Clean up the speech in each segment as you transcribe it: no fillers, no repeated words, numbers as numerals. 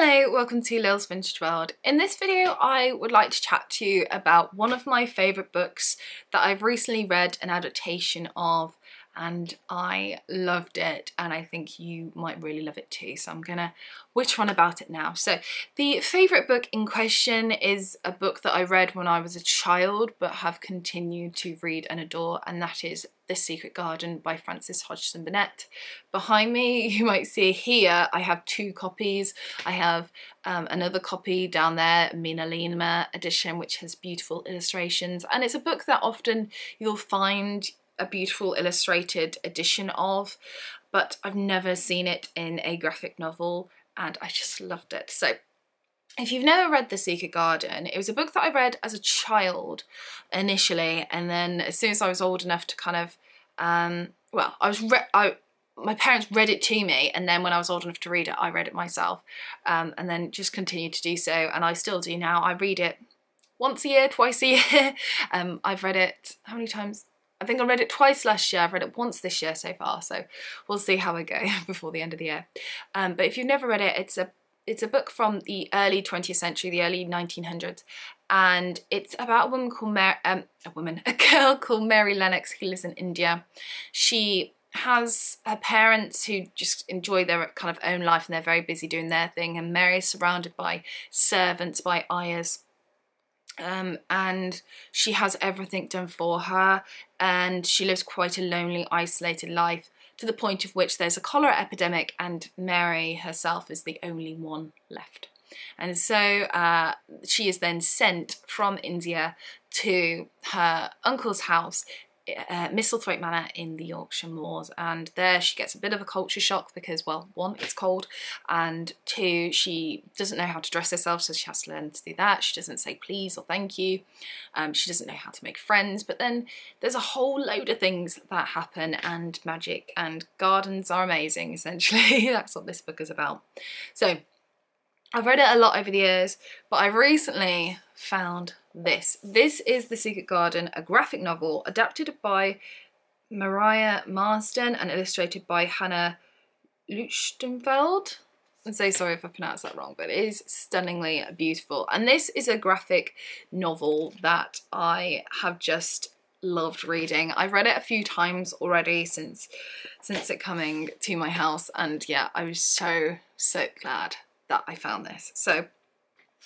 Hello, welcome to Lil's Vintage World. In this video I would like to chat to you about one of my favourite books that I've recently read an adaptation of, and I loved it and I think you might really love it too, so I'm gonna which one about it now. So the favourite book in question is a book that I read when I was a child but have continued to read and adore, and that is The Secret Garden by Frances Hodgson Burnett. Behind me you might see here I have two copies. I have another copy down there, Mina Lima edition, which has beautiful illustrations, and it's a book that often you'll find a beautiful illustrated edition of, but I've never seen it in a graphic novel and I just loved it. So if you've never read The Secret Garden, it was a book that I read as a child initially, and then as soon as I was old enough to kind of, my parents read it to me, and then when I was old enough to read it, I read it myself, and then just continued to do so, and I still do now. I read it once a year, twice a year. I've read it, how many times? I think I read it twice last year, I've read it once this year so far, so we'll see how I go before the end of the year. But if you've never read it, it's a book from the early 20th century, the early 1900s, and it's about a woman called a girl called Mary Lennox who lives in India. She has her parents who just enjoy their kind of own life and they're very busy doing their thing, and Mary is surrounded by servants, by ayahs. And she has everything done for her, and she lives quite a lonely, isolated life, to the point of which there's a cholera epidemic and Mary herself is the only one left. And so she is then sent from India to her uncle's house, Misselthwaite Manor in the Yorkshire Moors, and there she gets a bit of a culture shock because, well, one, it's cold, and two, she doesn't know how to dress herself, so she has to learn to do that. She doesn't say please or thank you. She doesn't know how to make friends, but then there's a whole load of things that happen, and magic and gardens are amazing, essentially. That's what this book is about. So I've read it a lot over the years, but I recently found this. This is The Secret Garden, a graphic novel adapted by Mariah Marsden and illustrated by Hannah Luchtenfeld. I'm so sorry if I pronounced that wrong, but it is stunningly beautiful. And this is a graphic novel that I have just loved reading. I've read it a few times already since it coming to my house, and yeah, I was so glad that I found this. So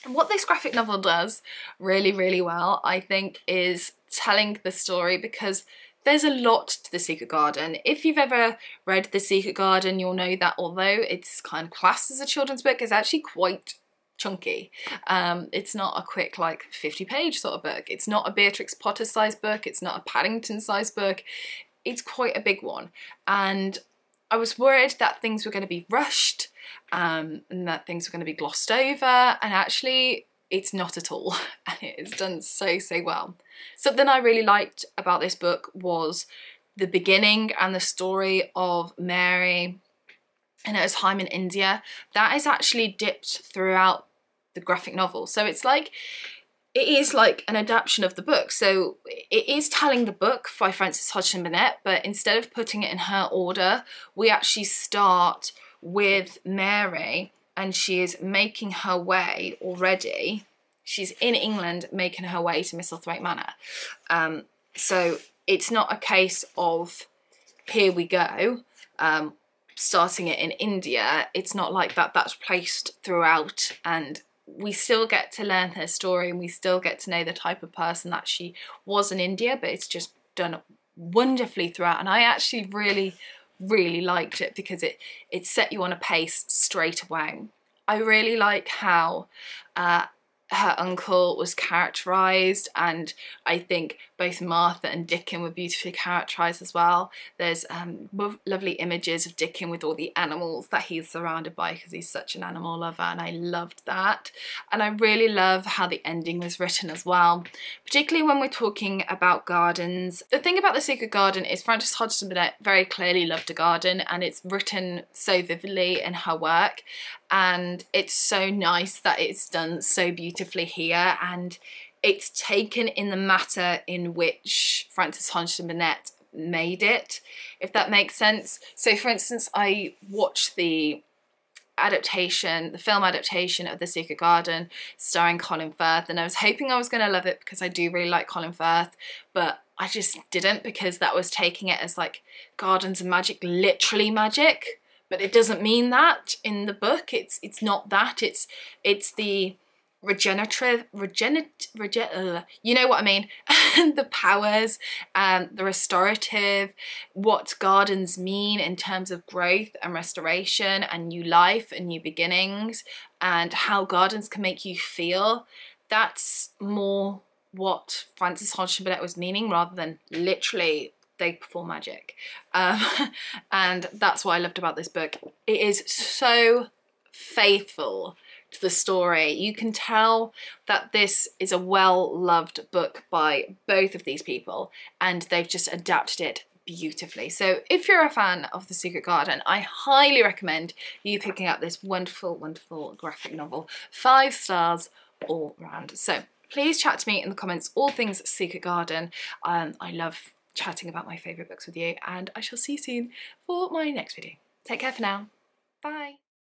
what this graphic novel does really well, I think, is telling the story, because there's a lot to The Secret Garden. If you've ever read The Secret Garden, you'll know that although it's kind of classed as a children's book, it's actually quite chunky. It's not a quick, like, 50-page sort of book. It's not a Beatrix Potter sized book. It's not a Paddington sized book. It's quite a big one. And I was worried that things were going to be rushed, and that things were going to be glossed over, and actually it's not at all, and it is done so well. Something I really liked about this book was the beginning and the story of Mary and her time in India. That is actually dipped throughout the graphic novel, so it's like, it is like an adaptation of the book. So it is telling the book by Frances Hodgson Burnett, but instead of putting it in her order, we actually start with Mary, and she is making her way already. She's in England making her way to Misselthwaite Manor. So it's not a case of here we go, starting it in India. It's not like that. That's placed throughout, and we still get to learn her story, and we still get to know the type of person that she was in India, but it's just done wonderfully throughout. And I actually really liked it because it set you on a pace straight away. I really like how her uncle was characterised, and I think both Martha and Dickon were beautifully characterised as well. There's lovely images of Dickon with all the animals that he's surrounded by, because he's such an animal lover, and I loved that. And I really love how the ending was written as well, particularly when we're talking about gardens. The thing about The Secret Garden is Frances Hodgson Burnett very clearly loved a garden, and it's written so vividly in her work, and it's so nice that it's done so beautifully here, and it's taken in the matter in which Frances Hodgson Burnett made it, if that makes sense. So for instance, I watched the adaptation, the film adaptation of The Secret Garden starring Colin Firth, and I was hoping I was going to love it because I do really like Colin Firth, but I just didn't, because that was taking it as like gardens and magic, literally magic, but it doesn't mean that in the book. It's not that. It's the regenerative, you know what I mean, the powers, the restorative, what gardens mean in terms of growth and restoration and new life and new beginnings, and how gardens can make you feel. That's more what Frances Hodgson Burnett was meaning, rather than literally they perform magic. And that's what I loved about this book. It is so faithful to the story. You can tell that this is a well-loved book by both of these people, and they've just adapted it beautifully. So if you're a fan of The Secret Garden, I highly recommend you picking up this wonderful, wonderful graphic novel. 5 stars all round. So please chat to me in the comments, all things Secret Garden. I love chatting about my favourite books with you, and I shall see you soon for my next video. Take care for now. Bye.